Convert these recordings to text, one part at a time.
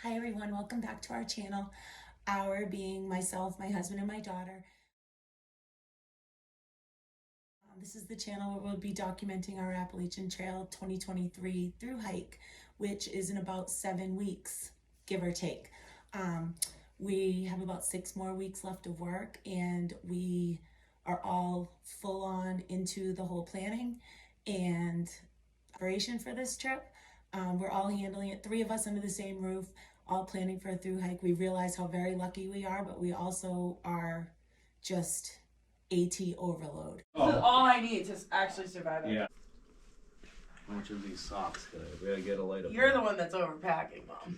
Hi everyone, welcome back to our channel. Our being myself, my husband, and my daughter. This is the channel where we'll be documenting our Appalachian Trail 2023 through hike, which is in about 7 weeks, give or take. We have about 6 more weeks left of work, and we are all full on into the whole planning and preparation for this trip. We're all handling it, 3 of us under the same roof, all planning for a through hike. We realize how very lucky we are, but we also are just AT overload. This is all I need to actually survive it. Yeah. How much of these socks could I really get a light up? You're the one that's overpacking, Mom.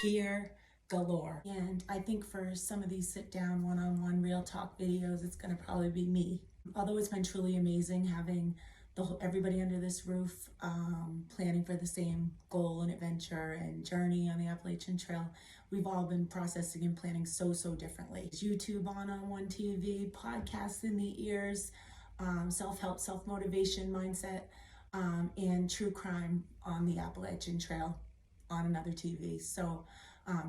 Gear galore. And I think for some of these sit down one-on-one real talk videos, it's gonna probably be me. Although it's been truly amazing having everybody under this roof, planning for the same goal and adventure and journey on the Appalachian Trail. We've all been processing and planning so differently. YouTube on one TV, podcasts in the ears, self-help, self-motivation mindset, and true crime on the Appalachian Trail on another TV. So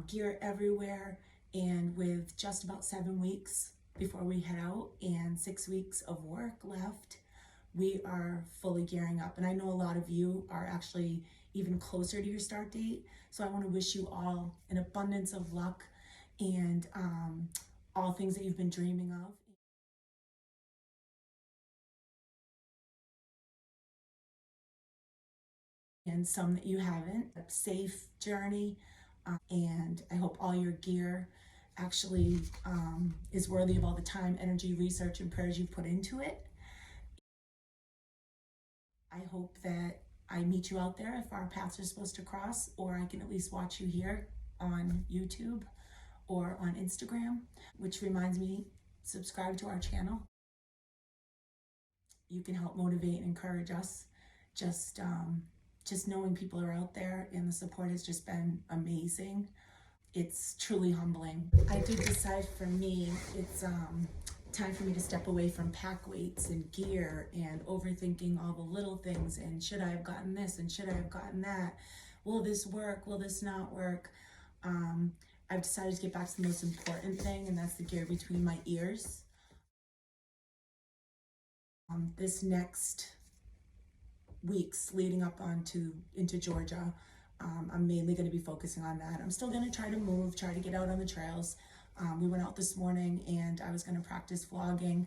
gear everywhere, and with just about 7 weeks before we head out and 6 weeks of work left, we are fully gearing up. And I know a lot of you are actually even closer to your start date. So I want to wish you all an abundance of luck and all things that you've been dreaming of. And some that you haven't. A safe journey. And I hope all your gear actually is worthy of all the time, energy, research, and prayers you've put into it. I hope that I meet you out there if our paths are supposed to cross, or I can at least watch you here on YouTube or on Instagram, which reminds me, subscribe to our channel. You can help motivate and encourage us. Just knowing people are out there and the support has just been amazing. It's truly humbling. I did decide for me, it's time for me to step away from pack weights and gear and overthinking all the little things and should I have gotten this and should I have gotten that? Will this work? Will this not work? I've decided to get back to the most important thing, and that's the gear between my ears. This next weeks leading up into Georgia, I'm mainly going to be focusing on that. I'm still going to try to get out on the trails. We went out this morning and I was going to practice vlogging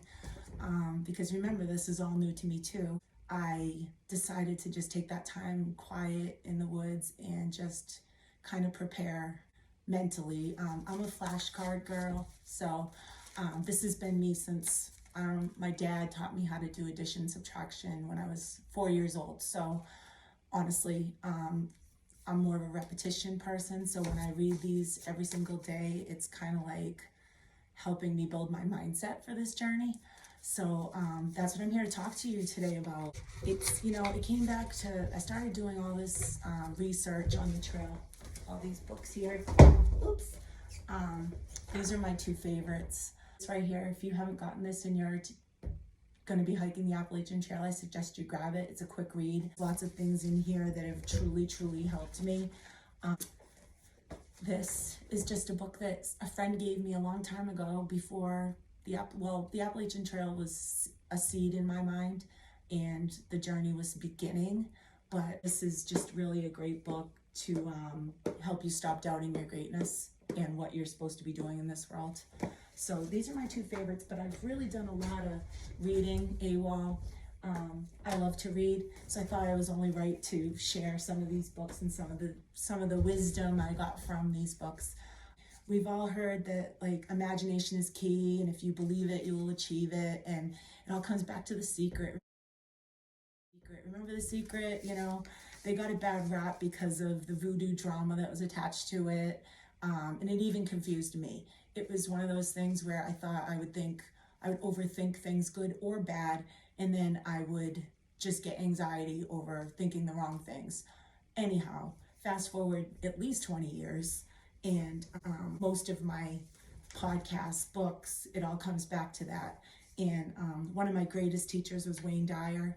because remember, this is all new to me too. I decided to just take that time quiet in the woods and just kind of prepare mentally. I'm a flashcard girl, so this has been me since my dad taught me how to do addition and subtraction when I was 4 years old. So honestly, I'm more of a repetition person, so when I read these every single day, it's kind of like helping me build my mindset for this journey. So that's what I'm here to talk to you today about. It's, it came back to, I started doing all this research on the trail, all these books here. Oops. These are my 2 favorites. It's right here. If you haven't gotten this and you're going to be hiking the Appalachian Trail, I suggest you grab it. It's a quick read. Lots of things in here that have truly helped me. This is just a book that a friend gave me a long time ago before the Appalachian Trail was a seed in my mind and the journey was beginning. But this is just really a great book to help you stop doubting your greatness and what you're supposed to be doing in this world. So these are my 2 favorites, but I've really done a lot of reading AWOL. I love to read, so I thought I was only right to share some of these books and some of the wisdom I got from these books. We've all heard that like imagination is key, and if you believe it, you will achieve it, and it all comes back to The Secret. Remember The Secret? They got a bad rap because of the voodoo drama that was attached to it, and it even confused me. It was one of those things where I thought I would overthink things, good or bad, and then I would just get anxiety over thinking the wrong things. Anyhow, fast forward at least 20 years, and most of my podcasts, books, it all comes back to that. And one of my greatest teachers was Wayne Dyer.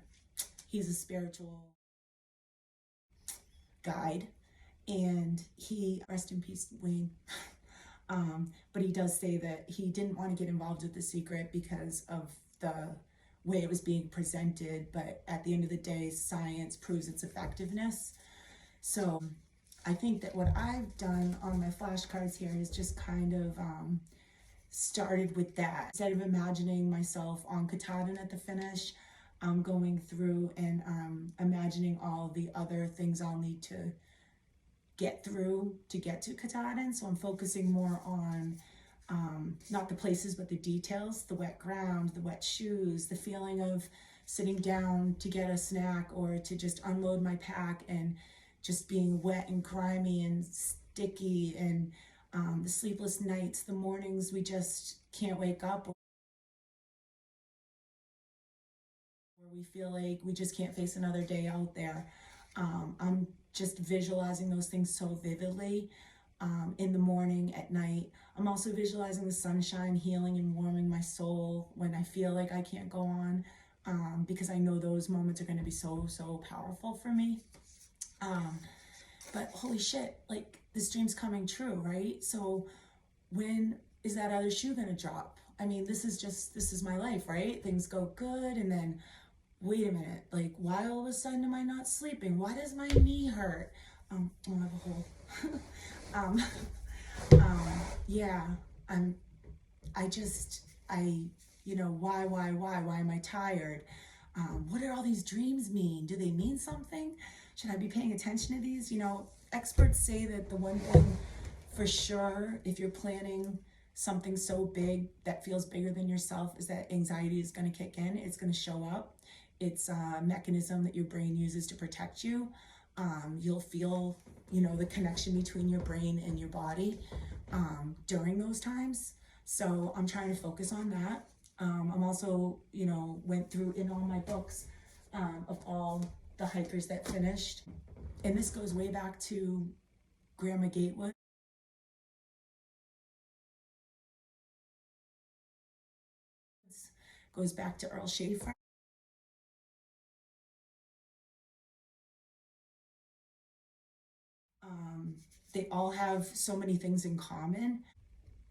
He's a spiritual guide, and he, rest in peace, Wayne, but he does say that he didn't want to get involved with The Secret because of the way it was being presented, but at the end of the day, science proves its effectiveness. So I think that what I've done on my flashcards here is just kind of started with that. Instead of imagining myself on Katahdin at the finish, I'm going through and imagining all the other things I'll need to get through to get to Katahdin. So I'm focusing more on not the places, but the details, the wet ground, the wet shoes, the feeling of sitting down to get a snack or to just unload my pack and just being wet and grimy and sticky, and the sleepless nights, the mornings we just can't wake up, or we feel like we just can't face another day out there. I'm just visualizing those things so vividly in the morning, at night. I'm also visualizing the sunshine healing and warming my soul when I feel like I can't go on, because I know those moments are going to be so, so powerful for me. But holy shit, like, this dream's coming true, right? So when is that other shoe gonna drop? I mean, this is my life, right? Things go good, and then, wait a minute, like, why all of a sudden am I not sleeping? Why does my knee hurt? I have a hole. Yeah, why am I tired? What do all these dreams mean? Do they mean something? Should I be paying attention to these? Experts say that the one thing for sure, if you're planning something so big that feels bigger than yourself, is that anxiety is going to kick in. It's going to show up. It's a mechanism that your brain uses to protect you. You'll feel, the connection between your brain and your body during those times. So I'm trying to focus on that. I'm also, went through in all my books of all the hikers that finished. And this goes way back to Grandma Gatewood. Goes back to Earl Schaefer. They all have so many things in common.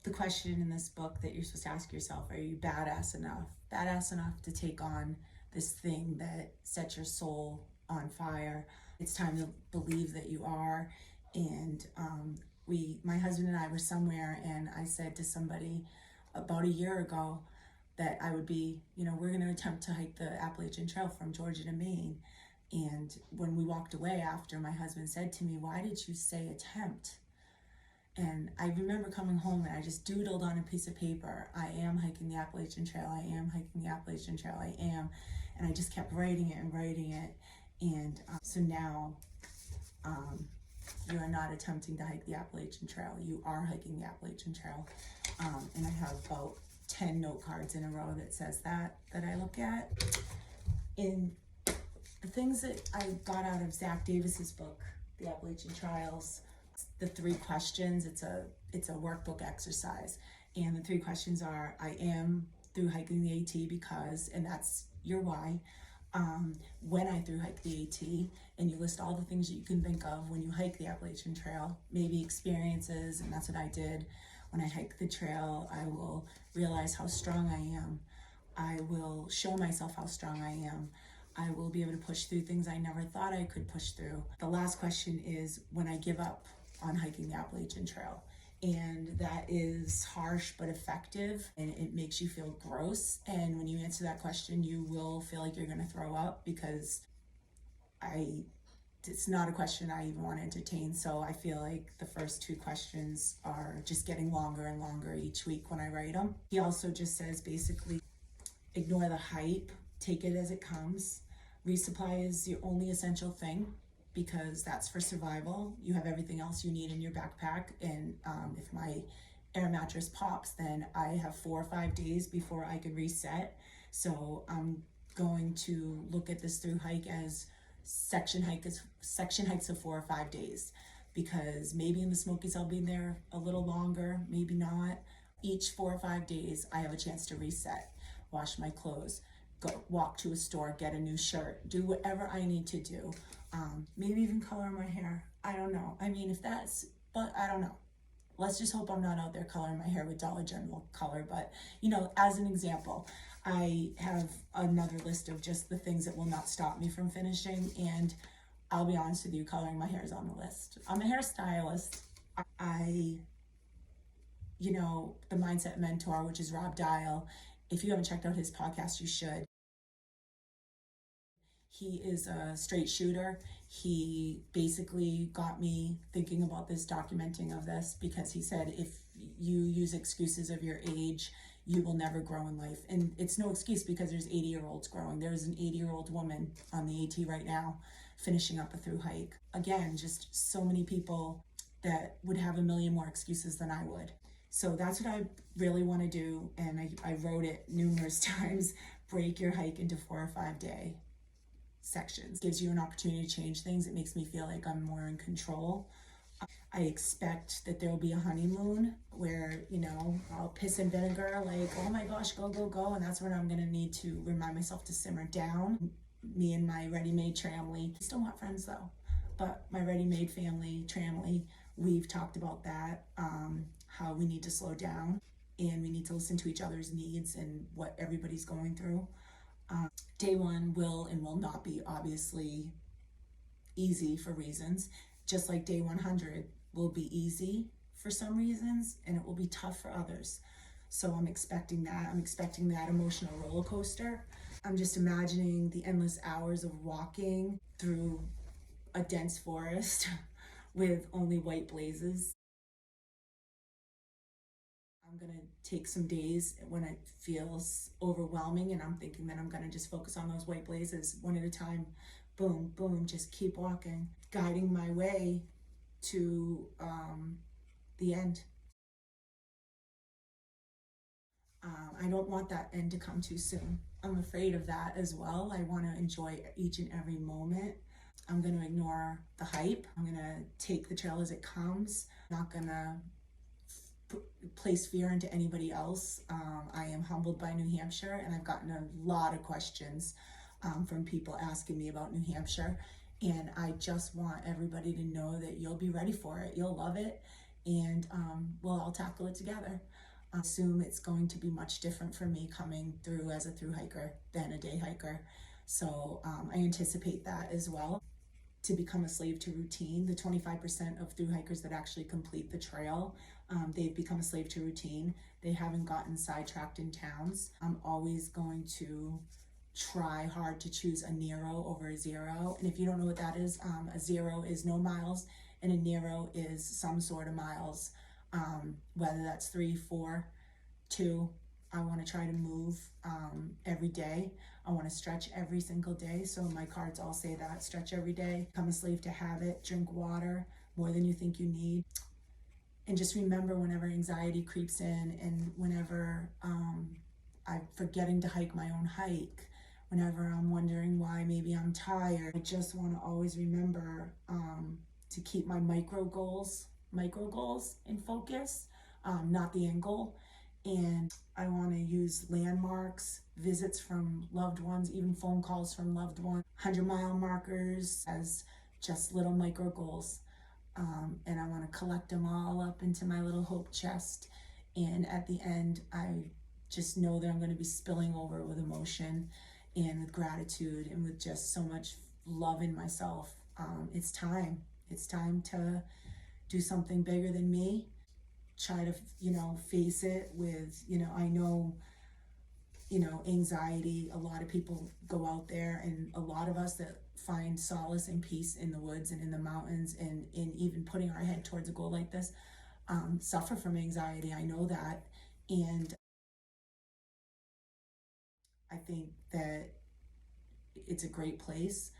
The question in this book that you're supposed to ask yourself, are you badass enough? Badass enough to take on this thing that sets your soul on fire? It's time to believe that you are. And my husband and I were somewhere, and I said to somebody about a year ago that I would be, we're going to attempt to hike the Appalachian Trail from Georgia to Maine. And when we walked away after, my husband said to me, "Why did you say attempt?" And I remember coming home and I just doodled on a piece of paper, "I am hiking the Appalachian Trail, I am hiking the Appalachian Trail, I am." And I just kept writing it and writing it. And so now you are not attempting to hike the Appalachian Trail, you are hiking the Appalachian Trail. And I have about 10 note cards in a row that says that I look at. In the things that I got out of Zach Davis's book, The Appalachian Trails, the 3 questions, it's a workbook exercise. And the 3 questions are, I am through hiking the AT because, and that's your why. When I through hike the AT, and you list all the things that you can think of when you hike the Appalachian Trail, maybe experiences, and that's what I did. When I hike the trail, I will realize how strong I am. I will show myself how strong I am. I will be able to push through things I never thought I could push through. The last question is when I give up on hiking the Appalachian Trail. And that is harsh but effective, and it makes you feel gross. And when you answer that question, you will feel like you're gonna throw up, because it's not a question I even want to entertain. So I feel like the first 2 questions are just getting longer and longer each week when I write them. He also just says, basically, ignore the hype, take it as it comes. Resupply is your only essential thing, because that's for survival. You have everything else you need in your backpack. And if my air mattress pops, then I have 4 or 5 days before I can reset. So I'm going to look at this through hike as section hikes of 4 or 5 days, because maybe in the Smokies I'll be there a little longer, maybe not. Each 4 or 5 days I have a chance to reset, wash my clothes, go walk to a store, get a new shirt, do whatever I need to do. Maybe even color my hair. I don't know. I mean, if that's but I don't know. Let's just hope I'm not out there coloring my hair with Dollar General color. But, as an example, I have another list of just the things that will not stop me from finishing. And I'll be honest with you, coloring my hair is on the list. I'm a hairstylist. The Mindset Mentor, which is Rob Dial. If you haven't checked out his podcast, you should. He is a straight shooter. He basically got me thinking about this, documenting of this, because he said if you use excuses of your age, you will never grow in life. And it's no excuse, because there's 80-year-olds growing. There's an 80-year-old woman on the AT right now finishing up a through hike. Again, just so many people that would have a million more excuses than I would. So that's what I really want to do. And I wrote it numerous times. Break your hike into 4 or 5 day sections. Gives you an opportunity to change things. It makes me feel like I'm more in control. I expect that there will be a honeymoon where, I'll piss in vinegar, like, oh my gosh, go, go, go. And that's when I'm going to need to remind myself to simmer down. Me and my ready-made tramley, still not friends though, but my ready-made tramley, we've talked about that, how we need to slow down and we need to listen to each other's needs and what everybody's going through. Day one will and will not be obviously easy for reasons, just like day 100 will be easy for some reasons and it will be tough for others. So I'm expecting that. I'm expecting that emotional roller coaster. I'm just imagining the endless hours of walking through a dense forest with only white blazes. I'm gonna take some days when it feels overwhelming and I'm thinking that I'm gonna just focus on those white blazes one at a time. Boom, boom, just keep walking, guiding my way to the end. I don't want that end to come too soon. I'm afraid of that as well. I want to enjoy each and every moment. I'm going to ignore the hype. I'm going to take the trail as it comes. I'm not going to place fear into anybody else. I am humbled by New Hampshire, and I've gotten a lot of questions from people asking me about New Hampshire. And I just want everybody to know that you'll be ready for it. You'll love it. And we'll all tackle it together. I assume it's going to be much different for me coming through as a through hiker than a day hiker. So I anticipate that as well. To become a slave to routine, the 25% of through hikers that actually complete the trail, they've become a slave to routine. They haven't gotten sidetracked in towns. I'm always going to try hard to choose a Nero over a zero. And if you don't know what that is, a zero is no miles and a Nero is some sort of miles. Whether that's 3, 4, 2, I want to try to move every day. I want to stretch every single day. So my cards all say that: stretch every day, become a slave to habit, drink water more than you think you need. And just remember, whenever anxiety creeps in and whenever I'm forgetting to hike my own hike, whenever I'm wondering why maybe I'm tired, I just want to always remember to keep my micro goals in focus, not the end goal. And I want to use landmarks, visits from loved ones, even phone calls from loved ones, 100-mile markers as just little micro goals. And I want to collect them all up into my little hope chest. And at the end, I just know that I'm going to be spilling over with emotion and with gratitude and with just so much love in myself. It's time to do something bigger than me. Try to, face it with, I know, anxiety. A lot of people go out there, and a lot of us that find solace and peace in the woods and in the mountains and in even putting our head towards a goal like this, suffer from anxiety. I know that. And I think that it's a great place.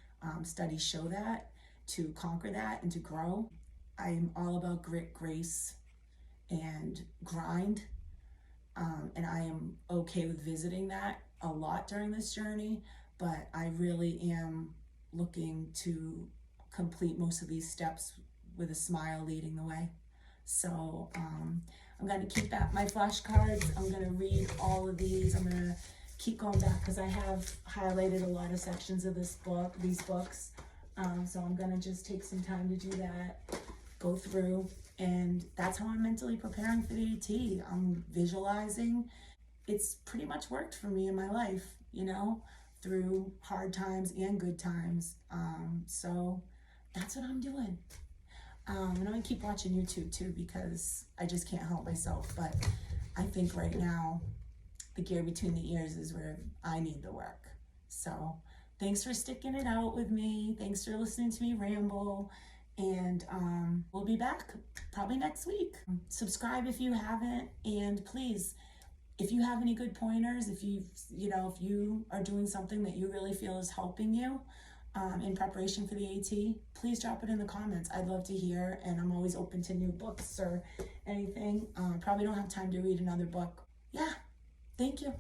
Studies show that, to conquer that and to grow. I'm all about grit, grace, and grind. And I am okay with visiting that a lot during this journey, but I really am looking to complete most of these steps with a smile leading the way. So I'm going to keep my flashcards. I'm going to read all of these. I'm going to keep going back because I have highlighted a lot of sections of these books. So I'm going to just take some time to do that. go through, and that's how I'm mentally preparing for the AT. I'm visualizing. It's pretty much worked for me in my life, you know, through hard times and good times. So that's what I'm doing. And I'm gonna keep watching YouTube too, because I just can't help myself. But I think right now, the gear between the ears is where I need the work. So thanks for sticking it out with me. Thanks for listening to me ramble. And we'll be back probably next week. Subscribe if you haven't, and please, if you have any good pointers, if you are doing something that you really feel is helping you in preparation for the AT, please drop it in the comments. I'd love to hear, and I'm always open to new books or anything. Probably don't have time to read another book. Yeah, thank you.